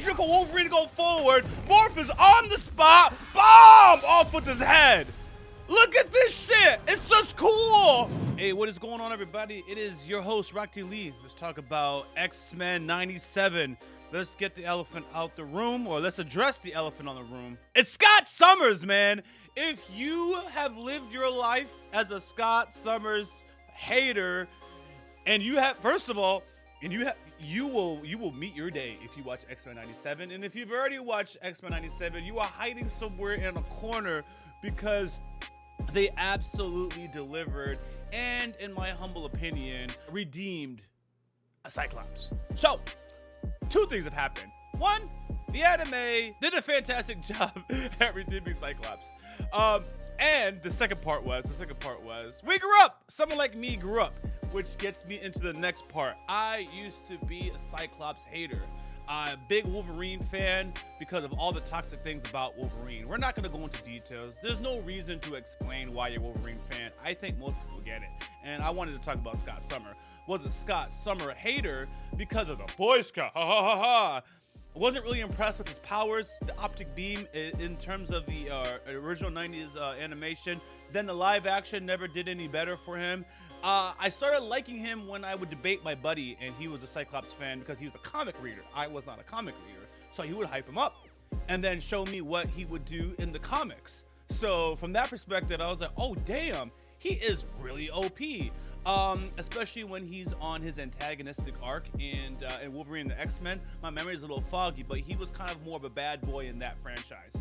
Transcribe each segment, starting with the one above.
pressure for Wolverine to go forward. Morph is on the spot. Bomb! Off with his head. Look at this shit. It's just cool. Hey, what is going on, everybody? It is your host, Yaboyrocklee Lee. Let's talk about X-Men 97. Let's get the elephant out the room, or let's address the elephant on the room. It's Scott Summers, man. If you have lived your life as a Scott Summers hater, and you have, first of all, and you will meet your day if you watch X-Men 97. And if you've already watched X-Men 97, you are hiding somewhere in a corner because they absolutely delivered and, in my humble opinion, redeemed a Cyclops. So, two things have happened. One, the anime did a fantastic job at redeeming Cyclops. And the second part was, we grew up. Someone like me grew up, which gets me into the next part. I used to be a Cyclops hater. I'm a big Wolverine fan because of all the toxic things about Wolverine. We're not going to go into details. There's no reason to explain why you're a Wolverine fan. I think most people get it. And I wanted to talk about Scott Summer. Was a Scott Summer hater because of the Boy Scout. Ha ha ha ha. I wasn't really impressed with his powers, the optic beam in terms of the original 90s animation. Then the live action never did any better for him. I started liking him when I would debate my buddy, and he was a Cyclops fan because he was a comic reader. I was not a comic reader, so he would hype him up and then show me what he would do in the comics. So from that perspective, I was like, oh damn, he is really OP. Especially when he's on his antagonistic arc in Wolverine and the X-Men. My memory is a little foggy, but he was kind of more of a bad boy in that franchise.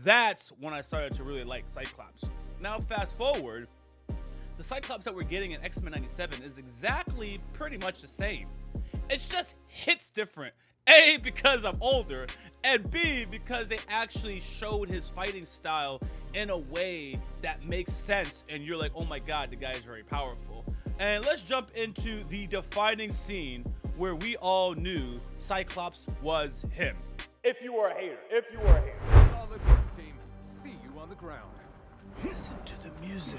That's when I started to really like Cyclops. Now fast forward, the Cyclops that we're getting in X-Men 97 is exactly pretty much the same. It's just hits different. A, because I'm older, and B, because they actually showed his fighting style in a way that makes sense, and you're like, oh my god, the guy is very powerful. And let's jump into the defining scene where we all knew Cyclops was him. If you were a hater, Solid work, team. See you on the ground. Listen to the music.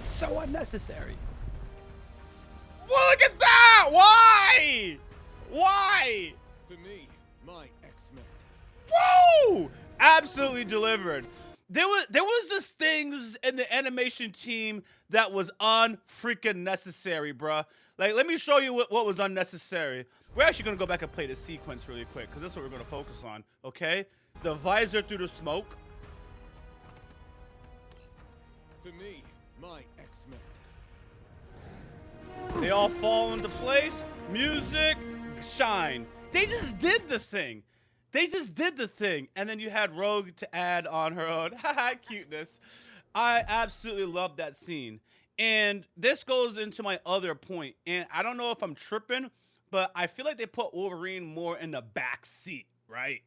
So unnecessary. Well, look at that! Why? To me, my X-Men. Woo! Absolutely delivered. There was just things in the animation team that was unfreaking necessary, bruh. Like, let me show you what was unnecessary. We're actually gonna go back and play the sequence really quick, because that's what we're gonna focus on, okay? The visor through the smoke. To me, my X-Men. They all fall into place. Music, shine. They just did the thing. And then you had Rogue to add on her own. Haha, cuteness. I absolutely love that scene. And this goes into my other point. And I don't know if I'm tripping, but I feel like they put Wolverine more in the back seat, right?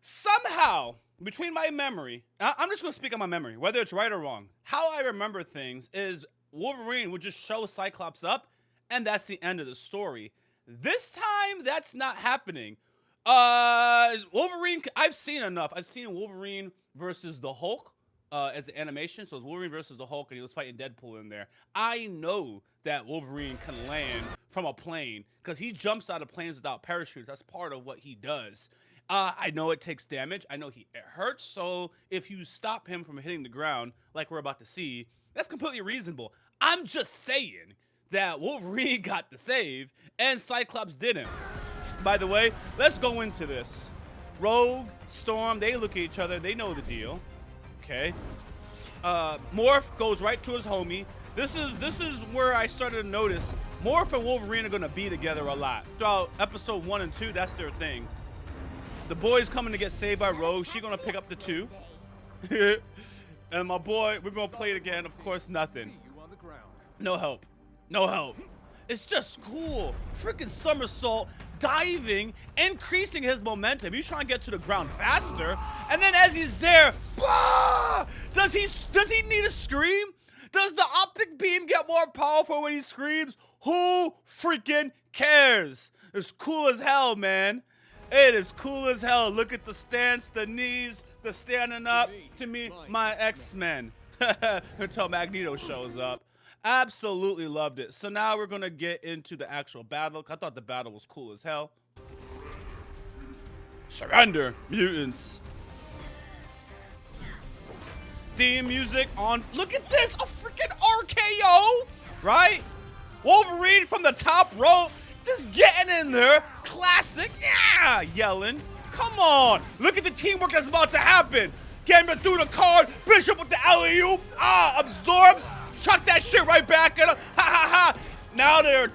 Somehow, between my memory, I'm just going to speak on my memory, whether it's right or wrong. How I remember things is Wolverine would just show Cyclops up, and that's the end of the story. This time, that's not happening. Wolverine, I've seen enough. I've seen Wolverine versus the Hulk as an animation. So it's Wolverine versus the Hulk, and he was fighting Deadpool in there. I know that Wolverine can land from a plane because he jumps out of planes without parachutes. That's part of what he does. I know it takes damage. I know it hurts. So if you stop him from hitting the ground, like we're about to see, that's completely reasonable. I'm just saying that Wolverine got the save and Cyclops didn't. By the way, let's go into this. Rogue, Storm, they look at each other. They know the deal. Okay. Morph goes right to his homie. This is where I started to notice Morph and Wolverine are going to be together a lot. Throughout episode 1 and 2, that's their thing. The boy's coming to get saved by Rogue. She's going to pick up the 2. And my boy, we're going to play it again. Of course, nothing. No help. It's just cool. Freaking somersault, diving, increasing his momentum. He's trying to get to the ground faster. And then as he's there, blah! Does he need a scream? Does the optic beam get more powerful when he screams? Who freaking cares? It's cool as hell, man. It is cool as hell. Look at the stance, the knees, the standing up. To me, my X-Men. until Magneto shows up. Absolutely loved it. So now we're gonna get into the actual battle. I thought the battle was cool as hell. Surrender, mutants. Theme music on. Look at this, a freaking RKO, right? Wolverine from the top rope, just getting in there. Classic, yeah, yelling. Come on, look at the teamwork that's about to happen. Gambit through the card, Bishop with the alley-oop, absorbs, chuck that shit right back at him, ha ha ha. Now they're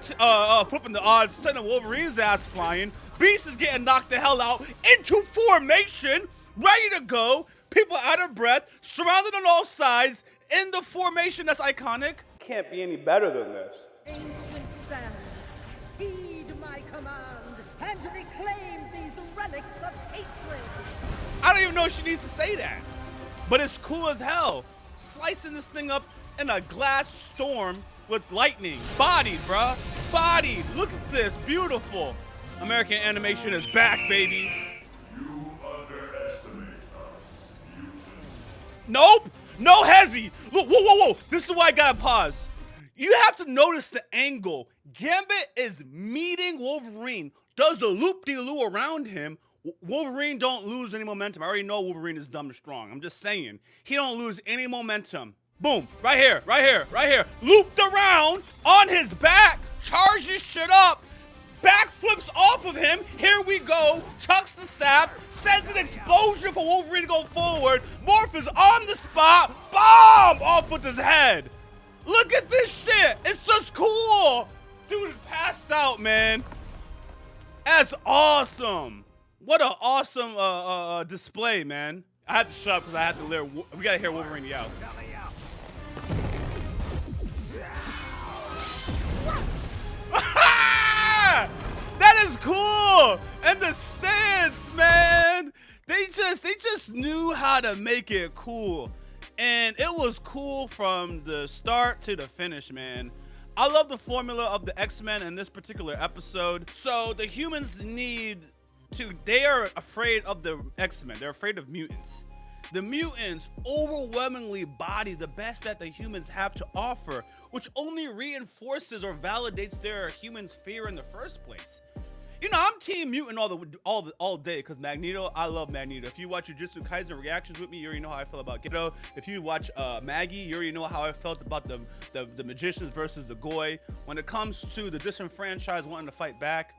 flipping the odds, sending Wolverine's ass flying. Beast is getting knocked the hell out into formation, ready to go. People out of breath, surrounded on all sides, in the formation that's iconic. Can't be any better than this. Ancient sands, heed my command and reclaim these relics of hatred. I don't even know if she needs to say that, but it's cool as hell. Slicing this thing up in a glass storm with lightning. Bodied, bruh. Bodied. Look at this. Beautiful. American animation is back, baby. You underestimate us, mutant. Nope. No hezzy. Look, whoa, whoa, whoa. This is why I gotta pause. You have to notice the angle. Gambit is meeting Wolverine, does the loop-de-loo around him. Wolverine don't lose any momentum. I already know Wolverine is dumb and strong. I'm just saying. He don't lose any momentum. Boom. Right here, right here, right here. Looped around on his back, charges shit up, backflips off of him. Here we go. Chucks the staff, sends an explosion for Wolverine to go forward. Morph is on the spot. Bomb off with his head. Look at this shit. It's just cool. Dude is passed out, man. That's awesome. What an awesome display, man. I had to shut up because I had to hear. We gotta hear Wolverine yell. That is cool. And the stance, man. They just knew how to make it cool. And it was cool from the start to the finish, man. I love the formula of the X-Men in this particular episode. So the humans they are afraid of the X-Men. They're afraid of mutants. The mutants overwhelmingly body the best that the humans have to offer, which only reinforces or validates their humans' fear in the first place. You know, I'm team mutant all day because Magneto, I love Magneto. If you watch Jujutsu Kaisen reactions with me, you already know how I feel about Kiddo. If you watch Maggie, you already know how I felt about the magicians versus the Goy. When it comes to the disenfranchised wanting to fight back,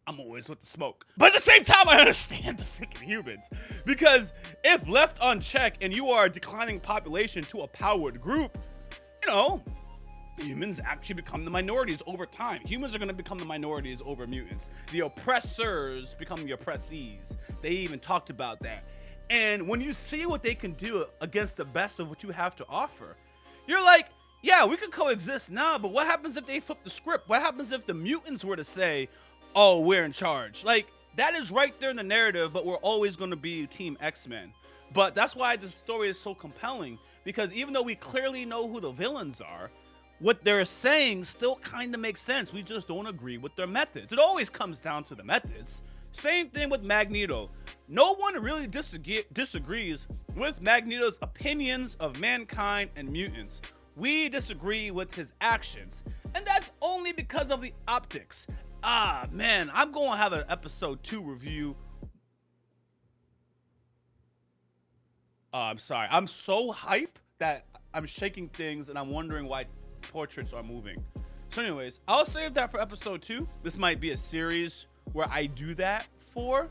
I'm always with the smoke. But at the same time, I understand the freaking humans. Because if left unchecked and you are a declining population to a powered group, you know, humans actually become the minorities over time. Humans are going to become the minorities over mutants. The oppressors become the oppressees. They even talked about that. And when you see what they can do against the best of what you have to offer, you're like, yeah, we can coexist now, but what happens if they flip the script? What happens if the mutants were to say, oh, we're in charge? Like, that is right there in the narrative, but we're always going to be Team X-Men. But that's why the story is so compelling, because even though we clearly know who the villains are, what they're saying still kind of makes sense. We just don't agree with their methods. It always comes down to the methods. Same thing with Magneto. No one really disagrees with Magneto's opinions of mankind and mutants. We disagree with his actions, and that's only because of the optics. Ah, man, I'm going to have an episode 2 review. I'm sorry. I'm so hype that I'm shaking things, and I'm wondering why portraits are moving. So anyways, I'll save that for episode 2. This might be a series where I do that for,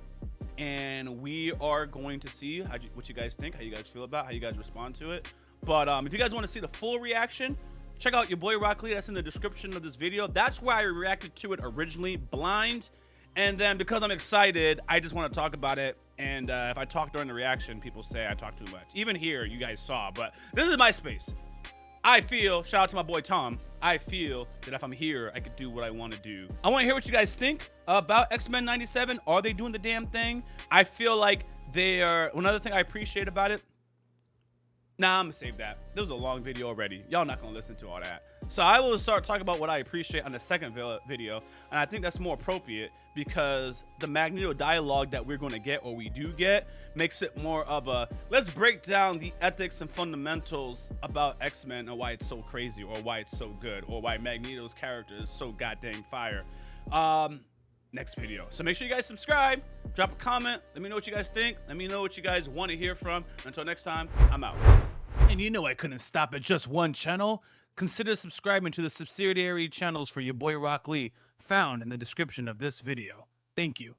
and we are going to see what you guys think, how you guys feel about, how you guys respond to it. But if you guys want to see the full reaction, check out Yaboyrocklee. That's in the description of this video. That's where I reacted to it originally, blind. And then because I'm excited, I just want to talk about it. And if I talk during the reaction, people say I talk too much. Even here, you guys saw, but this is my space. I feel, shout out to my boy Tom, I feel that if I'm here, I could do what I want to do. I want to hear what you guys think about X-Men 97. Are they doing the damn thing? I feel like they are. Another thing I appreciate about it, Nah, I'm gonna save that. There was a long video already. Y'all not gonna listen to all that. So I will start talking about what I appreciate on the second video, and I think that's more appropriate because the Magneto dialogue that we're gonna get, or we do get, makes it more of a let's break down the ethics and fundamentals about X-Men and why it's so crazy, or why it's so good, or why Magneto's character is so goddamn fire. Next video. So make sure you guys subscribe, drop a comment, let me know what you guys think, let me know what you guys want to hear from. Until next time, I'm out. And you know I couldn't stop at just one channel. Consider subscribing to the subsidiary channels for your boy Rock Lee, found in the description of this video. Thank you.